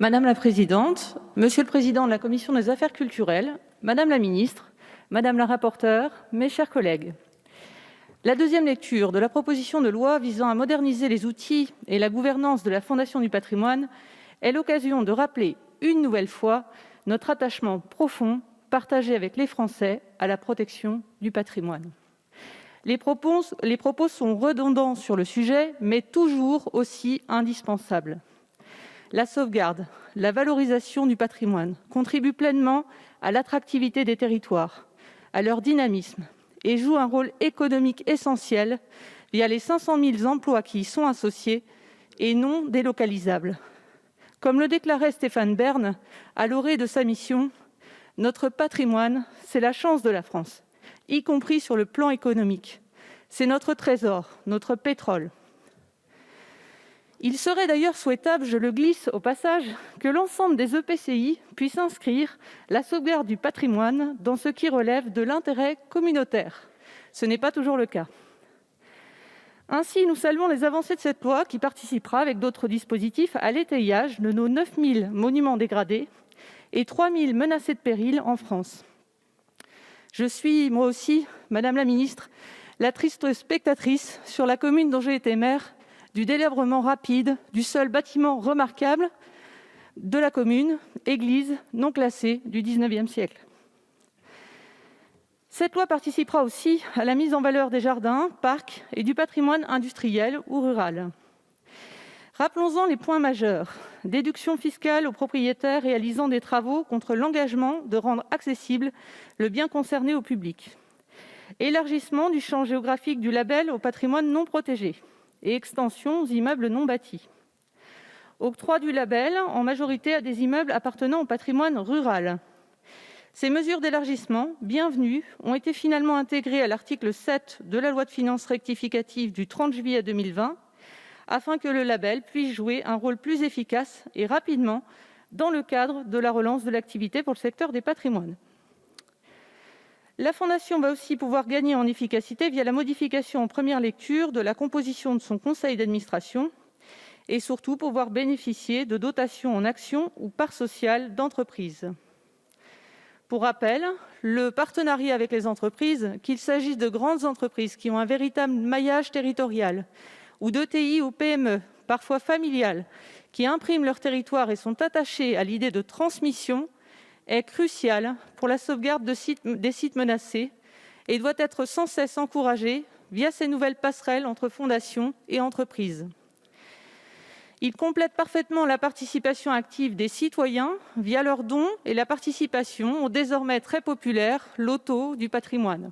Madame la présidente, monsieur le président de la commission des affaires culturelles, madame la ministre, madame la rapporteure, mes chers collègues, la deuxième lecture de la proposition de loi visant à moderniser les outils et la gouvernance de la Fondation du patrimoine est l'occasion de rappeler une nouvelle fois notre attachement profond, partagé avec les Français, à la protection du patrimoine. Les propos sont redondants sur le sujet, mais toujours aussi indispensables. La sauvegarde, la valorisation du patrimoine contribuent pleinement à l'attractivité des territoires, à leur dynamisme et jouent un rôle économique essentiel via les 500 000 emplois qui y sont associés et non délocalisables. Comme le déclarait Stéphane Bern à l'orée de sa mission, « Notre patrimoine, c'est la chance de la France, y compris sur le plan économique. C'est notre trésor, notre pétrole. » Il serait d'ailleurs souhaitable, je le glisse au passage, que l'ensemble des EPCI puissent inscrire la sauvegarde du patrimoine dans ce qui relève de l'intérêt communautaire. Ce n'est pas toujours le cas. Ainsi, nous saluons les avancées de cette loi qui participera, avec d'autres dispositifs, à l'étayage de nos 9 000 monuments dégradés et 3 000 menacés de péril en France. Je suis, moi aussi, Madame la Ministre, la triste spectatrice sur la commune dont j'ai été maire du délabrement rapide du seul bâtiment remarquable de la commune, église non classée du XIXe siècle. Cette loi participera aussi à la mise en valeur des jardins, parcs et du patrimoine industriel ou rural. Rappelons-en les points majeurs. Déduction fiscale aux propriétaires réalisant des travaux contre l'engagement de rendre accessible le bien concerné au public. Élargissement du champ géographique du label au patrimoine non protégé et extension aux immeubles non bâtis. Octroi du label en majorité à des immeubles appartenant au patrimoine rural. Ces mesures d'élargissement, bienvenues, ont été finalement intégrées à l'article 7 de la loi de finances rectificative du 30 juillet 2020, afin que le label puisse jouer un rôle plus efficace et rapidement dans le cadre de la relance de l'activité pour le secteur des patrimoines. La Fondation va aussi pouvoir gagner en efficacité via la modification en première lecture de la composition de son conseil d'administration et surtout pouvoir bénéficier de dotations en actions ou parts sociales d'entreprises. Pour rappel, le partenariat avec les entreprises, qu'il s'agisse de grandes entreprises qui ont un véritable maillage territorial ou d'ETI ou PME, parfois familiales, qui impriment leur territoire et sont attachées à l'idée de transmission, est crucial pour la sauvegarde des sites menacés et doit être sans cesse encouragé via ces nouvelles passerelles entre fondations et entreprises. Il complète parfaitement la participation active des citoyens via leurs dons et la participation au désormais très populaire loto du patrimoine.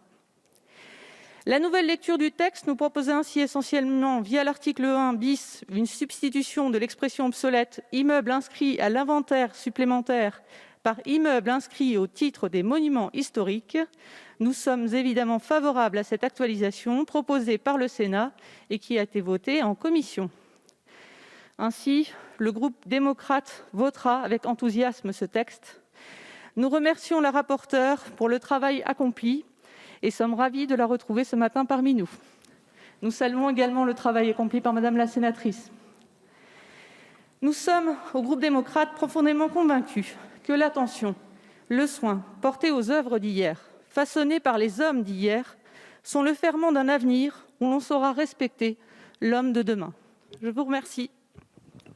La nouvelle lecture du texte nous proposait ainsi essentiellement, via l'article 1 bis, une substitution de l'expression obsolète « immeuble inscrit à l'inventaire supplémentaire » par immeuble inscrit au titre des monuments historiques. Nous sommes évidemment favorables à cette actualisation proposée par le Sénat et qui a été votée en commission. Ainsi, le groupe démocrate votera avec enthousiasme ce texte. Nous remercions la rapporteure pour le travail accompli et sommes ravis de la retrouver ce matin parmi nous. Nous saluons également le travail accompli par Madame la sénatrice. Nous sommes, au groupe démocrate, profondément convaincus que l'attention, le soin portés aux œuvres d'hier, façonnées par les hommes d'hier, sont le ferment d'un avenir où l'on saura respecter l'homme de demain. Je vous remercie.